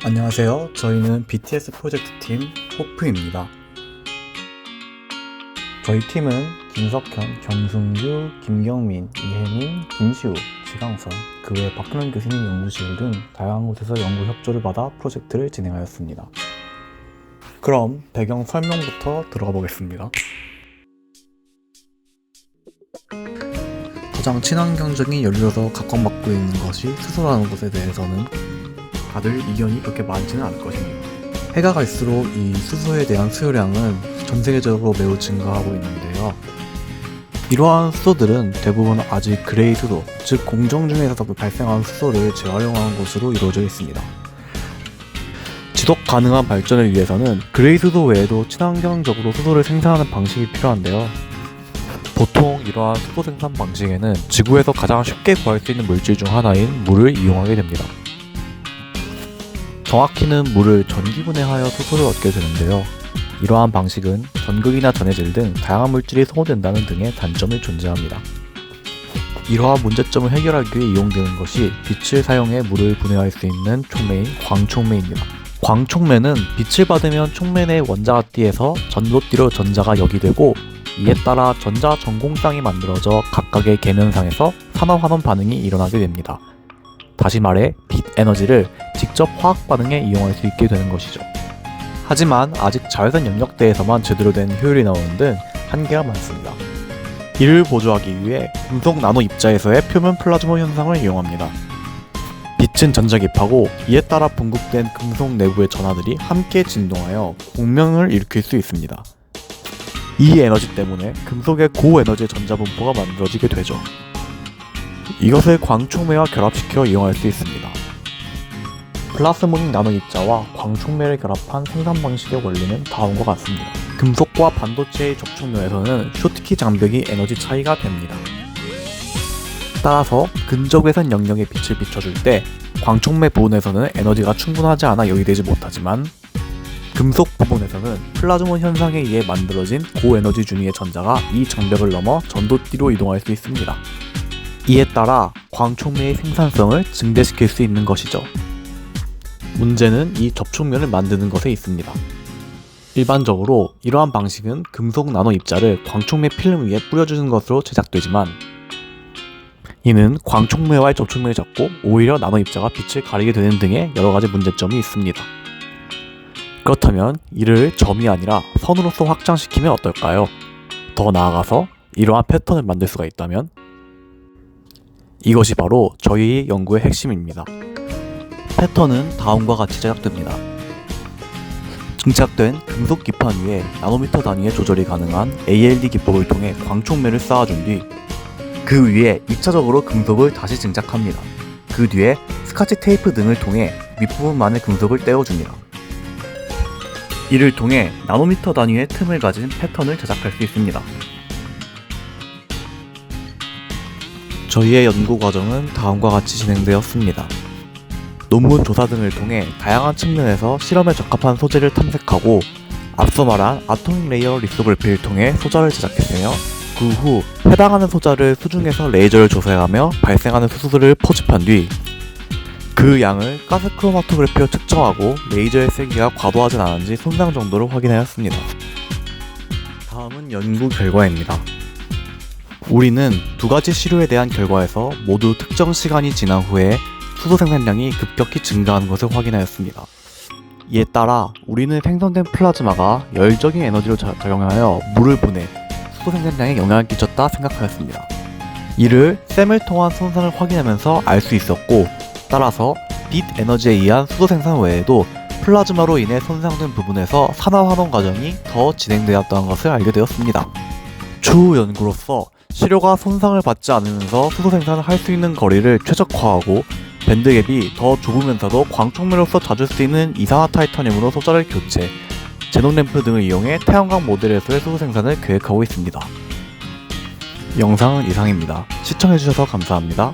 안녕하세요. 저희는 BTS 프로젝트 팀 호프입니다. 저희 팀은 김석현, 정승규, 김경민, 이혜민, 김시우, 지강선, 그 외 박근원 교수님 연구실 등 다양한 곳에서 연구 협조를 받아 프로젝트를 진행하였습니다. 그럼 배경 설명부터 들어가 보겠습니다. 가장 친환경적인 연료로 각광받고 있는 것이 수소라는 것에 대해서는 다들 이견이 그렇게 많지는 않을 것입니다. 해가 갈수록 이 수소에 대한 수요량은 전 세계적으로 매우 증가하고 있는데요. 이러한 수소들은 대부분 아직 그레이 수소, 즉 공정 중에서 발생한 수소를 재활용하는 것으로 이루어져 있습니다. 지속 가능한 발전을 위해서는 그레이 수소 외에도 친환경적으로 수소를 생산하는 방식이 필요한데요. 보통 이러한 수소 생산 방식에는 지구에서 가장 쉽게 구할 수 있는 물질 중 하나인 물을 이용하게 됩니다. 정확히는 물을 전기분해하여 수소를 얻게 되는데요. 이러한 방식은 전극이나 전해질 등 다양한 물질이 소모된다는 등의 단점이 존재합니다. 이러한 문제점을 해결하기 위해 이용되는 것이 빛을 사용해 물을 분해할 수 있는 촉매인 광촉매입니다. 광촉매는 빛을 받으면 촉매 내 원자가 띠에서 전도띠로 전자가 역이되고, 이에 따라 전자 전공쌍이 만들어져 각각의 계면상에서 산화환원 반응이 일어나게 됩니다. 다시 말해 빛 에너지를 직접 화학 반응에 이용할 수 있게 되는 것이죠. 하지만 아직 자외선 영역대에서만 제대로 된 효율이 나오는 등 한계가 많습니다. 이를 보조하기 위해 금속 나노 입자에서의 표면 플라즈모 현상을 이용합니다. 빛은 전자기파고, 이에 따라 분국된 금속 내부의 전하들이 함께 진동하여 공명을 일으킬 수 있습니다. 이 에너지 때문에 금속의 고에너지 전자 분포가 만들어지게 되죠. 이것을 광촉매와 결합시켜 이용할 수 있습니다. 플라스모닉 나노 입자와 광촉매를 결합한 생산 방식의 원리는 다음과 같습니다. 금속과 반도체의 접촉면에서는 쇼트키 장벽이 에너지 차이가 됩니다. 따라서 근접외선 영역에 빛을 비춰줄 때 광촉매 부분에서는 에너지가 충분하지 않아 요이되지 못하지만, 금속 부분에서는 플라즈몬 현상에 의해 만들어진 고에너지 준위의 전자가 이 장벽을 넘어 전도띠로 이동할 수 있습니다. 이에 따라 광촉매의 생산성을 증대시킬 수 있는 것이죠. 문제는 이 접촉면을 만드는 것에 있습니다. 일반적으로 이러한 방식은 금속 나노 입자를 광촉매 필름 위에 뿌려주는 것으로 제작되지만, 이는 광촉매와의 접촉면이 적고 오히려 나노 입자가 빛을 가리게 되는 등의 여러가지 문제점이 있습니다. 그렇다면 이를 점이 아니라 선으로서 확장시키면 어떨까요? 더 나아가서 이러한 패턴을 만들 수가 있다면? 이것이 바로 저희의 연구의 핵심입니다. 패턴은 다음과 같이 제작됩니다. 증착된 금속 기판 위에 나노미터 단위의 조절이 가능한 ALD 기법을 통해 광촉매를 쌓아준 뒤, 그 위에 2차적으로 금속을 다시 증착합니다. 그 뒤에 스카치 테이프 등을 통해 윗부분만의 금속을 떼어줍니다. 이를 통해 나노미터 단위의 틈을 가진 패턴을 제작할 수 있습니다. 저희의 연구 과정은 다음과 같이 진행되었습니다. 논문 조사 등을 통해 다양한 측면에서 실험에 적합한 소재를 탐색하고, 앞서 말한 아토믹 레이어 리소그래피를 통해 소자를 제작했으며, 그 후 해당하는 소자를 수중에서 레이저를 조사하며 발생하는 수소를 포집한 뒤, 그 양을 가스 크로마토그래피로 측정하고 레이저의 세기가 과도하진 않은지 손상 정도를 확인하였습니다. 다음은 연구 결과입니다. 우리는 두 가지 시료에 대한 결과에서 모두 특정 시간이 지난 후에 수소 생산량이 급격히 증가하는 것을 확인하였습니다. 이에 따라 우리는 생성된 플라즈마가 열적인 에너지로 작용하여 물을 분해 수소 생산량에 영향을 끼쳤다 생각하였습니다. 이를 셈을 통한 손상을 확인하면서 알 수 있었고, 따라서 빛 에너지에 의한 수소 생산 외에도 플라즈마로 인해 손상된 부분에서 산화환원 과정이 더 진행되었다는 것을 알게 되었습니다. 추후 연구로서 시료가 손상을 받지 않으면서 수소 생산을 할 수 있는 거리를 최적화하고, 밴드갭이 더 좁으면서도 광촉매로서 찾을 수 있는 이산화 타이타늄으로 소자를 교체, 제논 램프 등을 이용해 태양광 모델에서의 수소 생산을 계획하고 있습니다. 영상은 이상입니다. 시청해주셔서 감사합니다.